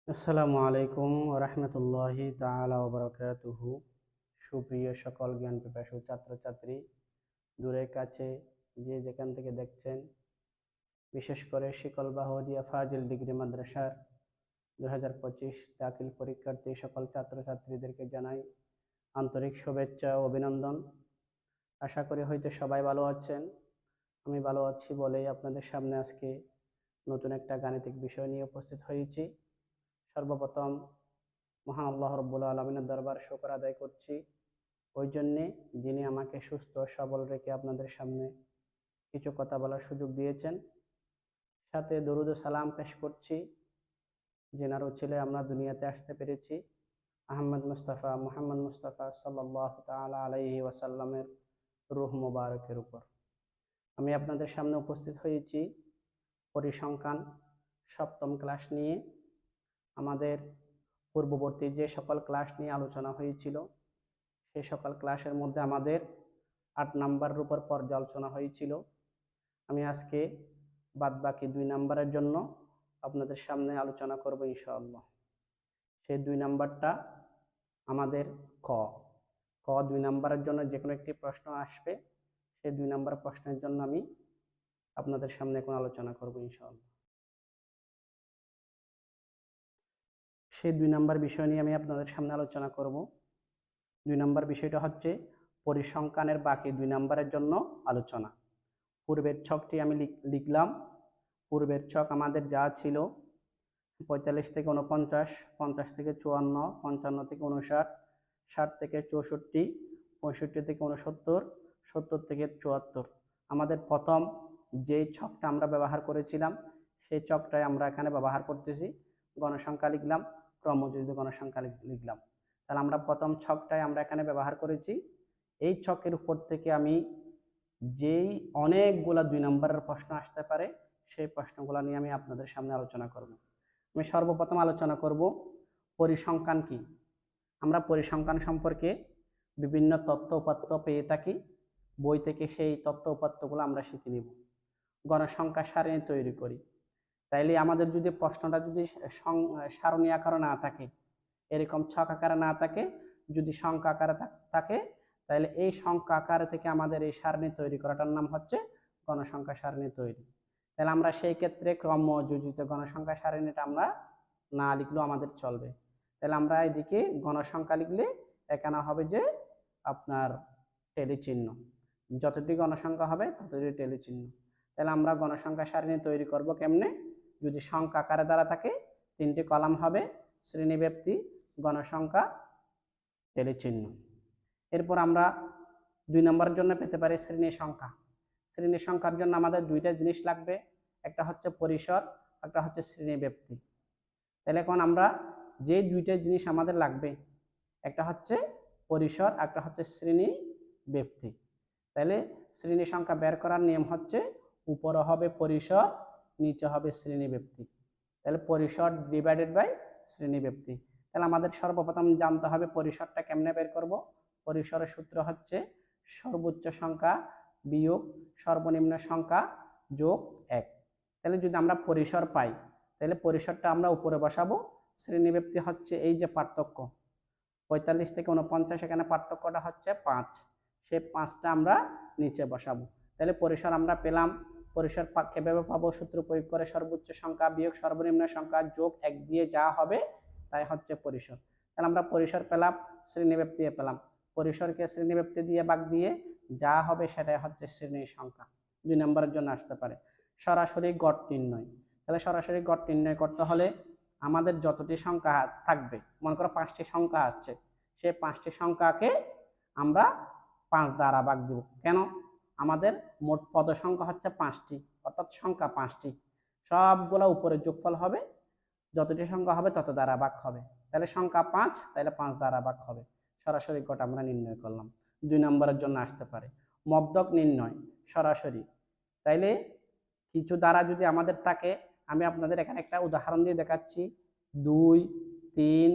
আসসালামু আলাইকুম রহমতুল্লাহি তাআলা ওয়া বারাকাতুহু। সুপ্রিয় সকল জ্ঞান পিপাসু ছাত্রছাত্রী, দূরে কাছে যে যেখান থেকে দেখছেন, বিশেষ করে শিকল বাহদিয়া ফাজিল ডিগ্রি মাদ্রাসার 2025 দাখিল পরীক্ষার্থী সকল ছাত্রছাত্রীদেরকে জানাই আন্তরিক শুভেচ্ছা ও অভিনন্দন। আশা করি হয়তো সবাই ভালো আছেন। আমি ভালো আছি বলেই আপনাদের সামনে আজকে নতুন একটা গাণিতিক বিষয় নিয়ে উপস্থিত হয়েছি। সর্বপ্রথম মহান আল্লাহ রব্বুল আলমিনের দরবার শুকর আদায় করছি, ওই জন্যে যিনি আমাকে সুস্থ সবল রেখে আপনাদের সামনে কিছু কথা বলার সুযোগ দিয়েছেন। সাথে দরুদ ও সালাম পেশ করছি যেনার উচিলে আমরা দুনিয়াতে আসতে পেরেছি, মোহাম্মদ মুস্তাফা সাল্লাল্লাহু তাআলা আলাইহি ওয়াসাল্লামের রূহ মুবারকের উপর। আমি আপনাদের সামনে উপস্থিত হয়েছি পরিসংখ্যান সপ্তম ক্লাস নিয়ে। আমাদের পূর্ববর্তী যে সকল ক্লাস নিয়ে আলোচনা হয়েছিল, সেই সকল ক্লাসের মধ্যে আমাদের 8 নাম্বারের উপর পর্যালোচনা হয়েছিল। আমি আজকে বাদবাকি 2 নাম্বারের জন্য আপনাদের সামনে আলোচনা করব ইনশাআল্লাহ। সেই 2 নাম্বারটা আমাদের ক 2 নাম্বারের জন্য যে কোনো একটি প্রশ্ন আসবে, সেই 2 নাম্বার প্রশ্নের জন্য আমি আপনাদের সামনে এখন আলোচনা করব ইনশাআল্লাহ। সেই 2 নাম্বার বিষয় নিয়ে আমি আপনাদের সামনে আলোচনা করব। 2 নাম্বার বিষয়টা হচ্ছে পরিসংখ্যানের বাকি 2 নাম্বারের জন্য আলোচনা। পূর্বের ছকটি আমি লিখলাম। পূর্বের ছক আমাদের যা ছিল 45 থেকে 49, 50 থেকে 54, 55 থেকে 59, 60 থেকে 64, 65 থেকে 69, 70 থেকে 74। আমাদের প্রথম যেই ছকটা আমরা ব্যবহার করেছিলাম সেই ছকটাই আমরা এখানে ব্যবহার করতেছি। গণসংখ্যা লিখলাম, ক্রমযোজিত গণসংখ্যা লিখলাম। তাহলে আমরা প্রথম ছকটাই আমরা এখানে ব্যবহার করেছি। এই ছকের উপর থেকে আমি যেই অনেকগুলা 2 নম্বরের প্রশ্ন আসতে পারে সেই প্রশ্নগুলো নিয়ে আমি আপনাদের সামনে আলোচনা করব। আমি সর্বপ্রথম আলোচনা করব পরিসংখ্যান কি। আমরা পরিসংখ্যান সম্পর্কে বিভিন্ন তথ্য উপাত্ত পেয়ে থাকি, বই থেকে সেই তথ্য উপাত্তগুলো আমরা শিখে নিব। গণসংখ্যা সারণী তৈরি করি। তাইলে আমাদের যদি প্রশ্নটা যদি সারণী আকারে না থাকে, এরকম ছক আকারে না থাকে, যদি সংখ্যা আকারে থাকে, তাহলে এই সংখ্যা আকারে থেকে আমাদের এই সারণী তৈরি করাটার নাম হচ্ছে গণসংখ্যা সারণী তৈরি। তাহলে আমরা সেই ক্ষেত্রে ক্রমযোজিত গণসংখ্যা সারণীটা আমরা না লিখলেও আমাদের চলবে। তাহলে আমরা এদিকে গণসংখ্যা লিখলে এখানে হবে যে আপনার টেলি চিহ্ন, যতটি গণসংখ্যা হবে ততটি টেলি চিহ্ন। তাহলে আমরা গণসংখ্যা সারণী তৈরি করব কেমনে? যদি সংখ্যা আকারে দ্বারা থাকে 3টি কলাম হবে, শ্রেণীব্যাপ্তি, গণসংখ্যা, টেলি চিহ্ন। এরপর আমরা 2 নম্বরের জন্য পেতে পারি শ্রেণী সংখ্যা। শ্রেণী সংখ্যার জন্য আমাদের 2টা জিনিস লাগবে, একটা হচ্ছে পরিসর, একটা হচ্ছে শ্রেণীব্যাপ্তি। তাহলে এখন আমরা যে 2টা জিনিস আমাদের লাগবে, একটা হচ্ছে পরিসর, একটা হচ্ছে শ্রেণীব্যাপ্তি। তাহলে শ্রেণী সংখ্যা বের করার নিয়ম হচ্ছে উপরে হবে পরিসর, নিচে হবে শ্রেণীব্যাপ্তি। তাহলে পরিসর ডিভাইডেড বাই শ্রেণীব্যাপ্তি। তাহলে আমাদের সর্বপ্রথম জানতে হবে পরিসরটা কেমনে বের করব। পরিসরের সূত্র হচ্ছে সর্বোচ্চ সংখ্যা বিয়োগ সর্বনিম্ন সংখ্যা যোগ 1। তাহলে যদি আমরা পরিসর পাই, তাহলে পরিসরটা আমরা উপরে বসাবো। শ্রেণীব্যাপ্তি হচ্ছে এই যে পার্থক্য 45 থেকে 49, এখানে পার্থক্যটা হচ্ছে 5, সেই 5টা আমরা নিচে বসাবো। তাহলে পরিসর আমরা পেলাম। পরিসর কিভাবে পাবো? সূত্র প্রয়োগ করে সর্বোচ্চ সংখ্যা বিয়োগ সর্বনিম্ন সংখ্যা যোগ 1 দিয়ে যা হবে তাই হচ্ছে পরিসর। তাহলে আমরা পরিসর পেলাম, শ্রেণীব্যাপ্তি পেলাম। পরিসরকে শ্রেণীব্যাপ্তি দিয়ে ভাগ দিয়ে যা হবে সেটাই হচ্ছে শ্রেণী সংখ্যা। 2 নম্বরের জন্য আসতে পারে সরাসরি গড় নির্ণয়। তাহলে সরাসরি গড় নির্ণয় করতে হলে আমাদের যতটি সংখ্যা থাকবে, মনে করো 5টি সংখ্যা আছে, সেই 5টি সংখ্যাকে আমরা 5 দ্বারা ভাগ দিব। কেন? আমাদের মোট পদ সংখ্যা হচ্ছে 5টি, অর্থাৎ সংখ্যা 5টি। সবগুলো উপরে যোগফল হবে, যতটি সংখ্যা হবে তত দ্বারা ভাগ হবে। তাহলে সংখ্যা 5, তাহলে 5 দ্বারা ভাগ হবে। সরাসরি গড় আমরা নির্ণয় করলাম। 2 নম্বরের জন্য আসতে পারে মধ্যক নির্ণয় সরাসরি। তাইলে কিছু দ্বারা যদি আমাদের থাকে, আমি আপনাদের এখানে একটা উদাহরণ দিয়ে দেখাচ্ছি। 2, 3,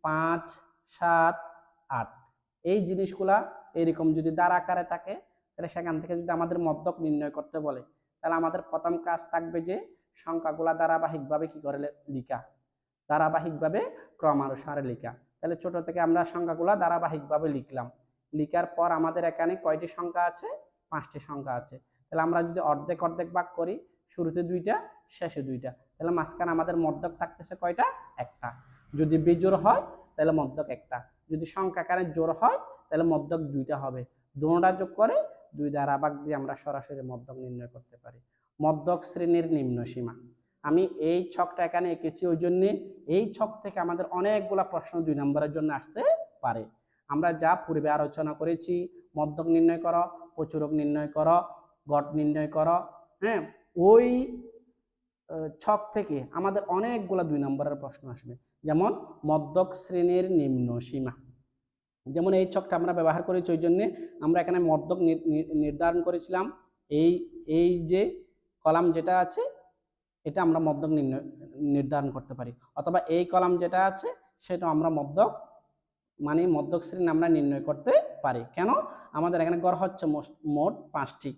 5, 7, 8 এই জিনিসগুলা এরকম যদি দ্বারা আকারে থাকে, তাহলে সেখান থেকে যদি আমাদের মধ্যক নির্ণয় করতে বলে, তাহলে আমাদের প্রথম কাজ থাকবে যে সংখ্যাগুলা ধারাবাহিকভাবে কি করে লিখা। ধারাবাহিকভাবে ক্রমানুসারে লেখা। তাহলে ছোট থেকে আমরা সংখ্যাগুলো ধারাবাহিকভাবে লিখলাম। লিখার পর আমাদের এখানে কয়টি সংখ্যা আছে? 5টি সংখ্যা আছে। তাহলে আমরা যদি অর্ধেক অর্ধেক ভাগ করি, শুরুতে 2টা, শেষে 2টা, তাহলে মাঝখানে আমাদের মধ্যক থাকতেছে কয়টা? একটা। যদি বিজোড় হয় তাহলে মধ্যক একটা। যদি সংখ্যা আকারে জোড় হয় তাহলে মধ্যক 2টা হবে। দুটোটা যোগ করে 2 দ্বারা ভাগ দিয়ে আমরা সরাসরি মধ্যক নির্ণয় করতে পারি। মধ্যক শ্রেণীর নিম্ন সীমা। আমি এই ছকটা এখানে এঁকেছি ওই জন্য এই ছক থেকে আমাদের অনেকগুলা প্রশ্ন 2 নম্বরের জন্য আসতে পারে। আমরা যা পূর্বে আলোচনা করেছি, মধ্যক নির্ণয় করো, প্রচুরক নির্ণয় করো, গড় নির্ণয় করো, হ্যাঁ, ওই ছক থেকে আমাদের অনেকগুলা 2 নম্বরের প্রশ্ন আসবে। যেমন মধ্যক শ্রেণীর নিম্ন সীমা, যেমন এই ছকটা আমরা ব্যবহার করেছি ওই জন্য আমরা এখানে মধ্যক নির্ধারণ করেছিলাম। এই যে কলাম যেটা আছে এটা আমরা মধ্যক নির্ধারণ করতে পারি, অথবা এই কলাম যেটা আছে সেটা আমরা মধ্যক মানে মধ্যক শ্রেণী আমরা নির্ণয় করতে পারি। কেন? আমাদের এখানে গড় হচ্ছে মোট 5টি,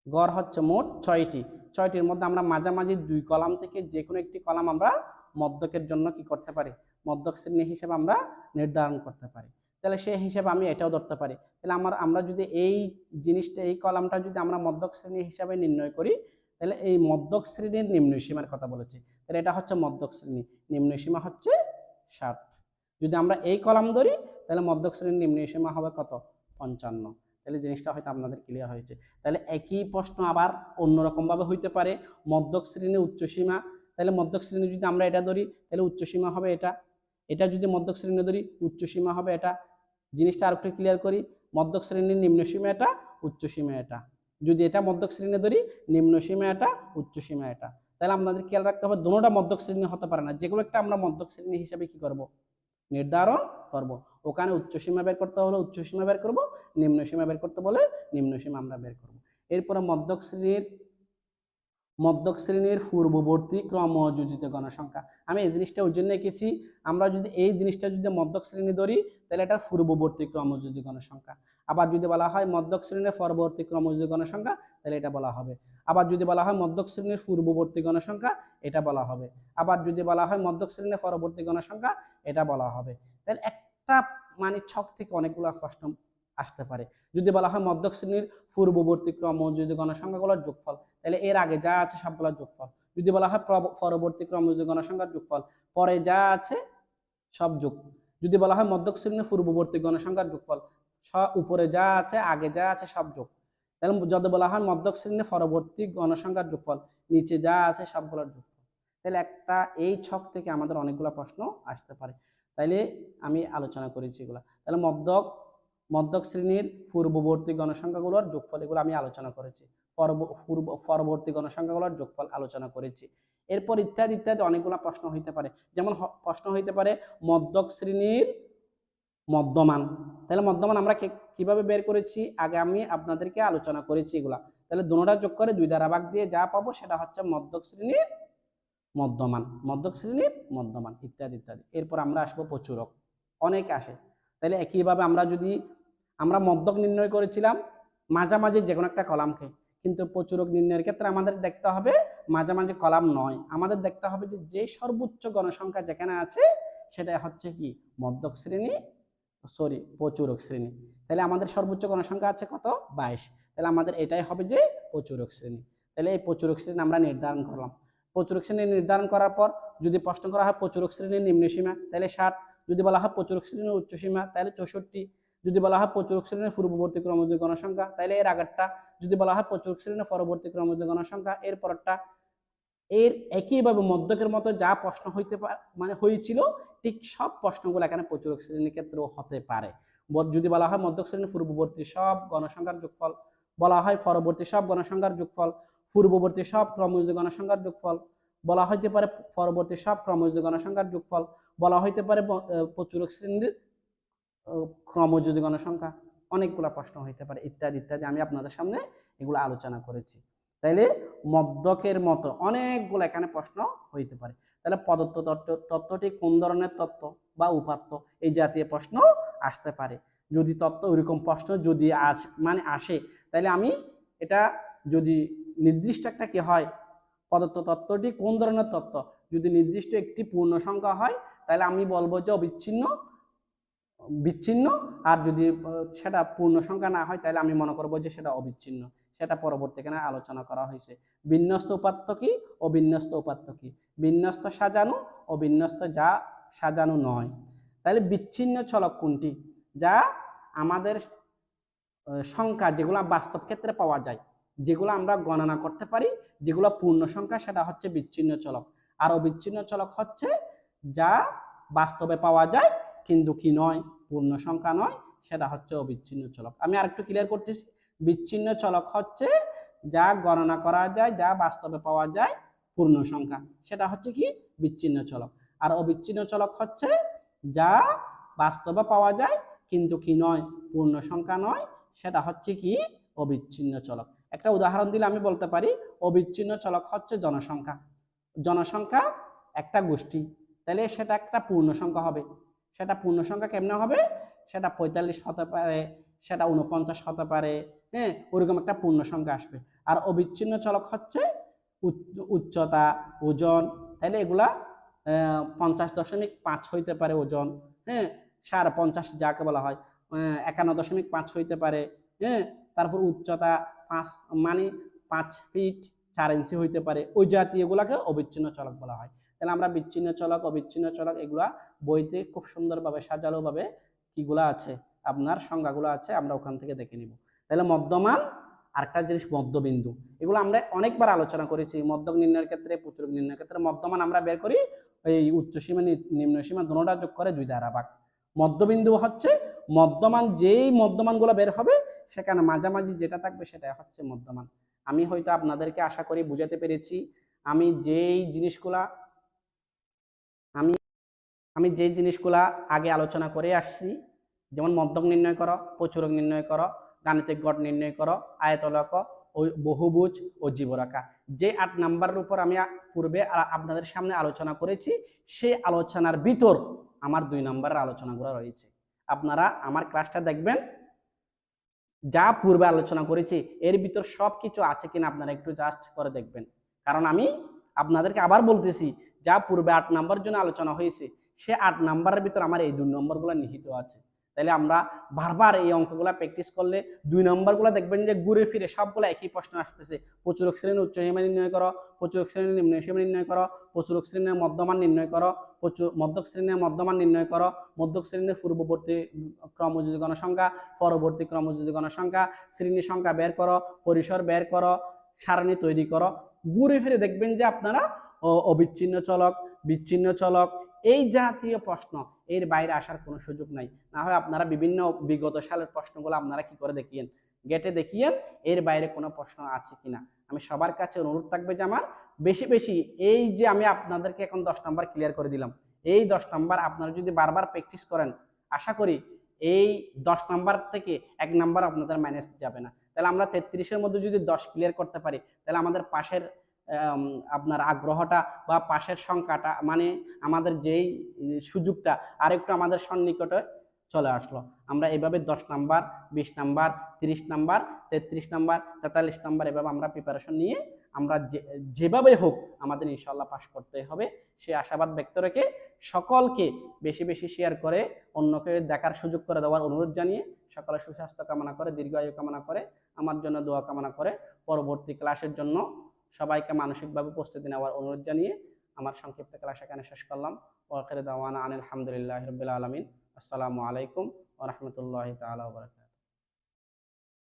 গড় হচ্ছে মোট 6টি। 6টির মধ্যে আমরা মাঝামাঝি 2 কলাম থেকে যে কোনো একটি কলাম আমরা মধ্যকের জন্য কি করতে পারি? মধ্যক শ্রেণী হিসেবে আমরা নির্ধারণ করতে পারি। তাহলে সেই হিসেবে আমি এটাও ধরতে পারি। তাহলে আমরা যদি এই জিনিসটা, এই কলামটা যদি আমরা মধ্যক শ্রেণী হিসাবে নির্ণয় করি, তাহলে এই মধ্যক শ্রেণীর নিম্ন সীমার কথা বলেছি। তাহলে এটা হচ্ছে মধ্যক শ্রেণী, নিম্ন সীমা হচ্ছে 60। যদি আমরা এই কলাম ধরি তাহলে মধ্যক শ্রেণীর নিম্ন সীমা হবে কত? 55। তাহলে জিনিসটা হয়তো আপনাদের ক্লিয়ার হয়েছে। তাহলে একই প্রশ্ন আবার অন্যরকম ভাবে হইতে পারে। মধ্যক শ্রেণীর উচ্চ সীমা, তাহলে মধ্যক শ্রেণী যদি আমরা এটা ধরি তাহলে উচ্চ সীমা হবে এটা। এটা যদি মধ্যক শ্রেণী ধরি উচ্চ সীমা হবে এটা। জিনিসটা আরেকটু ক্লিয়ার করি, মধ্যক শ্রেণীর নিম্ন সীমা এটা, উচ্চ সীমা এটা। যদি এটা মধ্যক শ্রেণী ধরি, নিম্ন সীমা এটা, উচ্চ সীমা এটা। তাহলে আপনাদের খেয়াল রাখতে হবে দুটোটা মধ্যক শ্রেণী হতে পারে না, যেগুলো একটা আমরা মধ্যক শ্রেণী হিসাবে কি করব? নির্ধারণ করব। ওখানে উচ্চ সীমা বের করতে হলে উচ্চ সীমা বের করব, নিম্ন সীমা বের করতে বলে নিম্ন সীমা আমরা বের করব। এরপরে মধ্যক শ্রেণীর পূর্ববর্তী ক্রমযোজিত গণসংখ্যা। আমি এই জিনিসটা ওই জন্য এঁকেছি, আমরা যদি এই জিনিসটা যদি মধ্যক শ্রেণী ধরি তাহলে এটা পূর্ববর্তী ক্রমযোজিত গণসংখ্যা। আবার যদি বলা হয় মধ্যক শ্রেণীর পরবর্তী ক্রমযোজিত গণসংখ্যা, তাহলে এটা বলা হবে। আবার যদি বলা হয় মধ্যক শ্রেণীর পূর্ববর্তী গণসংখ্যা, এটা বলা হবে। আবার যদি বলা হয় মধ্যক শ্রেণীর পরবর্তী গণসংখ্যা, এটা বলা হবে। তাহলে একটা মানে ছক থেকে অনেকগুলো প্রশ্ন আসতে পারে। যদি বলা হয় মধ্যক শ্রেণীর পূর্ববর্তী ক্রমযোজিত গণসংখ্যাগুলোর যোগফল, তাহলে এর আগে যা আছে সবগুলোর যোগফল। যদি বলা হয় পরবর্তী ক্রমযোজিত গণসংখ্যার যোগফল, পরে যা আছে সব যোগ। যদি বলা হয় মধ্যক শ্রেণীর পূর্ববর্তী গণসংখ্যার যোগফল, উপরে যা আছে আগে যা আছে সব যোগ। তাহলে যদি বলা হয় মধ্যক শ্রেণীর পরবর্তী গণসংখ্যার যোগফল, নিচে যা আছে সবগুলোর যোগফল। তাহলে একটা এই ছক থেকে আমাদের অনেকগুলো প্রশ্ন আসতে পারে। তাইলে আমি আলোচনা করেছি এগুলা। তাহলে মধ্যক শ্রেণীর পূর্ববর্তী গণসংখ্যাগুলোর যোগফল, এগুলো আমি আলোচনা করেছি। পরবর্তী গণসংখ্যাগুলোর যোগফল আলোচনা করেছি। এরপর ইত্যাদি ইত্যাদি অনেকগুলো প্রশ্ন হইতে পারে। যেমন প্রশ্ন হইতে পারে মধ্যক শ্রেণীর মধ্যমান। তাহলে মধ্যমান আমরা কিভাবে বের করেছি আগে আমি আপনাদেরকে আলোচনা করেছি এগুলা। তাহলে দুটোটা যোগ করে 2 দ্বারা ভাগ দিয়ে যা পাবো সেটা হচ্ছে মধ্যক শ্রেণীর মধ্যমান, মধ্যক শ্রেণীর মধ্যমান, ইত্যাদি ইত্যাদি। এরপর আমরা আসবো প্রচুরক, অনেক আসে। তাহলে একইভাবে আমরা মধ্যক নির্ণয় করেছিলাম মাঝামাঝি যে কোনো একটা কলামকে, কিন্তু প্রচুরক নির্ণয়ের ক্ষেত্রে আমাদের দেখতে হবে মাঝামাঝি কলাম নয়, আমাদের দেখতে হবে যে সর্বোচ্চ গণসংখ্যা যেখানে আছে সেটা হচ্ছে কি? মধ্যক শ্রেণী, প্রচুরক শ্রেণী। তাহলে আমাদের সর্বোচ্চ গণসংখ্যা আছে কত? 22। তাহলে আমাদের এটাই হবে যে প্রচুরক শ্রেণী। তাহলে এই প্রচুরক শ্রেণী আমরা নির্ধারণ করলাম। প্রচুরক শ্রেণী নির্ধারণ করার পর যদি প্রশ্ন করা হয় প্রচুরক শ্রেণীর নিম্ন সীমা, তাহলে 60। যদি বলা হয় প্রচুরক শ্রেণীর উচ্চ সীমা, তাহলে 64। যদি বলা হয় প্রচুরক শ্রেণীর পূর্ববর্তী ক্রমযোজিত গণসংখ্যা, তাহলে এর আগেরটা। যদি বলা হয় প্রচুরক শ্রেণীর পরবর্তী ক্রমযোজিত গণসংখ্যা, এর পরেরটা। এর একইভাবে মধ্যকের মতো যা প্রশ্ন হইতে পারে মানে হয়েছিল ঠিক সব প্রশ্নগুলো এখানে প্রচুরক শ্রেণীর ক্ষেত্রেও হতে পারে। যদি বলা হয় মধ্যক শ্রেণীর পূর্ববর্তী সব গণসংখ্যার যোগফল, বলা হয় পরবর্তী সব গণসংখ্যার যোগফল, পূর্ববর্তী সব ক্রমযোজিত গণসংখ্যার যোগফল, বলা হইতে পারে পরবর্তী সব ক্রমযোজিত গণসংখ্যার যোগফল, বলা হইতে পারে প্রচুরক শ্রেণীর ক্রমযোজিত গণসংখ্যা, অনেকগুলা প্রশ্ন হইতে পারে, ইত্যাদি ইত্যাদি। আমি আপনাদের সামনে এগুলো আলোচনা করেছি। তাইলে মধ্যকের মতো অনেকগুলো এখানে প্রশ্ন হইতে পারে। তাহলে প্রদত্ত তত্ত্বটি কোন ধরনের তত্ত্ব বা উপাত্ত, এই জাতীয় প্রশ্ন আসতে পারে। যদি তত্ত্ব ওইরকম প্রশ্ন যদি আসে, তাহলে আমি এটা যদি নির্দিষ্ট একটা কি হয় প্রদত্ত তত্ত্বটি কোন ধরনের তত্ত্ব, যদি নির্দিষ্ট একটি পূর্ণ সংখ্যা হয় তাহলে আমি বলবো যে বিচ্ছিন্ন। আর যদি সেটা পূর্ণ সংখ্যা না হয় তাহলে আমি মনে করবো যে সেটা অবিচ্ছিন্ন। সেটা পরবর্তীখানে আলোচনা করা হয়েছে। বিন্যস্ত উপাত্ত কি ও বিন্যস্ত উপাত্ত কি, বিন্যস্ত সাজানো ও বিন্যস্ত যা সাজানো নয়। তাহলে বিচ্ছিন্ন চলক কোনটি? যা আমাদের সংখ্যা যেগুলো বাস্তব ক্ষেত্রে পাওয়া যায়, যেগুলো আমরা গণনা করতে পারি, যেগুলো পূর্ণ সংখ্যা, সেটা হচ্ছে বিচ্ছিন্ন চলক। আর অবিচ্ছিন্ন চলক হচ্ছে যা বাস্তবে পাওয়া যায় কিন্তু কি নয়, পূর্ণ সংখ্যা নয়, সেটা হচ্ছে অবিচ্ছিন্ন চলক। আমি আরেকটু ক্লিয়ার করতেছি। বিচ্ছিন্ন চলক হচ্ছে যা গণনা করা যায়, যা বাস্তবে পাওয়া যায় পূর্ণ সংখ্যা, সেটা হচ্ছে কি বিচ্ছিন্ন চলক। আর অবিচ্ছিন্ন চলক হচ্ছে যা বাস্তবে পাওয়া যায় কিন্তু কি নয়, পূর্ণ সংখ্যা নয়, সেটা হচ্ছে কি অবিচ্ছিন্ন চলক। একটা উদাহরণ দিলে আমি বলতে পারি অবিচ্ছিন্ন চলক হচ্ছে জনসংখ্যা। জনসংখ্যা একটা গোষ্ঠী, তাহলে সেটা একটা পূর্ণ সংখ্যা হবে। সেটা পূর্ণ সংখ্যা কেমনে হবে? সেটা 45 হতে পারে, সেটা 49 হতে পারে, হ্যাঁ, ওরকম একটা পূর্ণ সংখ্যা আসবে। আর অবিচ্ছিন্ন চলক হচ্ছে উচ্চতা, ওজন, তাহলে এগুলা 50.5 হইতে পারে ওজন, হ্যাঁ, 50.5 যাকে বলা হয়, 51.5 হইতে পারে, হ্যাঁ, তারপর উচ্চতা 5 মানে 5 ফিট 4 ইঞ্চি হইতে পারে, ওই জাতীয়গুলাকে অবিচ্ছিন্ন চলক বলা হয়। তাহলে আমরা বিচ্ছিন্ন চলক, অবিচ্ছিন্ন চলক এগুলা বইতে খুব সুন্দরভাবে সাজালোভাবে কিগুলা আছে, আপনার সংজ্ঞাগুলো আছে, আমরা ওখান থেকে দেখে নিব। তাহলে মধ্যমান, আরেকটা জিনিস মধ্যবিন্দু, এগুলো আমরা অনেকবার আলোচনা করেছি। মধ্যক নির্ণয়ের ক্ষেত্রে, প্রচুরক নির্ণয়ের ক্ষেত্রে মধ্যমান আমরা বের করি এই উচ্চ সীমা নিম্ন সীমা দুটোটা যোগ করে 2 দ্বারা ভাগ। মধ্যবিন্দু হচ্ছে মধ্যমান, যেই মধ্যমানগুলো বের হবে সেখানে মাঝামাঝি যেটা থাকবে সেটা হচ্ছে মধ্যমান। আমি হয়তো আপনাদেরকে আশা করি বুঝাতে পেরেছি। আমি যেই জিনিসগুলা আমি আমি যেই জিনিসগুলা আগে আলোচনা করে আসছি, যেমন মধ্যক নির্ণয় করো, প্রচুরক নির্ণয় করো, গাণিতিক গড় নির্ণয় করো, আয়তলক, বহুভুজ ও জীবরেখা, যে 8 নাম্বারের উপর আমি পূর্বে আপনাদের সামনে আলোচনা করেছি, সেই আলোচনার ভিতর আমার 2 নম্বরের আলোচনাগুলো রয়েছে। আপনারা আমার ক্লাসটা দেখবেন, যা পূর্বে আলোচনা করেছি এর ভিতর সব কিছু আছে কিনা আপনারা একটু জাস্ট করে দেখবেন। কারণ আমি আপনাদেরকে আবার বলতেছি, যা পূর্বে 8 নাম্বার জন্য আলোচনা হয়েছে সে 8 নাম্বারের ভিতর আমার এই 2 নম্বরগুলো নিহিত আছে। তাহলে আমরা বারবার এই অঙ্কগুলো প্র্যাকটিস করলে 2 নম্বরগুলো দেখবেন যে ঘুরে ফিরে সবগুলো একই প্রশ্ন আসতেছে। প্রচুরক শ্রেণীর উচ্চ সীমা নির্ণয় করো, প্রচুরক শ্রেণীর নিম্ন সীমা নির্ণয় করো, প্রচুরক শ্রেণীর মধ্যমান নির্ণয় করো, মধ্যক শ্রেণীর মধ্যমান নির্ণয় করো, মধ্যক শ্রেণীর পূর্ববর্তী ক্রমযোজী গণসংখ্যা, পরবর্তী ক্রমযোজী গণসংখ্যা, শ্রেণী সংখ্যা বের করো, পরিসর বের করো, সারণী তৈরি করো। ঘুরে ফিরে দেখবেন যে আপনারা অবিচ্ছিন্ন চলক, বিচ্ছিন্ন চলক, এই জাতীয় প্রশ্ন এর বাইরে আসার কোনো সুযোগ নাই। না হয় আপনারা বিভিন্ন বিগত সালের প্রশ্নগুলো আপনারা কি করে দেখিয়েন, গেটে দেখিয়েন, এর বাইরে কোনো প্রশ্ন আছে কিনা। আমি সবার কাছে অনুরোধ থাকবে যে আমার বেশি বেশি, এই যে আমি আপনাদেরকে এখন 10 নাম্বার ক্লিয়ার করে দিলাম, এই 10 নাম্বার আপনারা যদি বারবার প্র্যাকটিস করেন, আশা করি এই 10 নাম্বার থেকে 1 নাম্বার আপনাদের মাইনাস যাবে না। তাহলে আমরা 33-এর মধ্যে যদি 10 ক্লিয়ার করতে পারি, তাহলে আমাদের পাশের আপনার আগ্রহটা বা পাশের সংখ্যাটা, মানে আমাদের যেই সুযোগটা আরেকটু আমাদের সন্নিকটে চলে আসলো। আমরা এভাবে 10 number, 20 number, 30 number, 33 number, 43 number এভাবে আমরা প্রিপারেশন নিয়ে আমরা যেভাবে হোক আমাদের ইনশাআল্লাহ পাস করতে হবে, সে আশাবাদ ব্যক্ত রেখে সকলকে বেশি বেশি শেয়ার করে অন্যকে দেখার সুযোগ করে দেওয়ার অনুরোধ জানিয়ে, সকলের সুস্বাস্থ্য কামনা করে, দীর্ঘায়ু কামনা করে, আমার জন্য দোয়া কামনা করে, পরবর্তী ক্লাসের জন্য সবাইকে মানসিকভাবে প্রস্তুতি নেওয়ার অনুরোধ জানিয়ে আমার সংক্ষিপ্ত ক্লাস এখানে শেষ করলাম। ওয়া আখিরু দাওয়ানা আনিল হামদুলিল্লাহি রাব্বিল আলামিন। আসসালামু আলাইকুম ওয়া রাহমাতুল্লাহি তাআলা ওয়া বারাকাতুহু।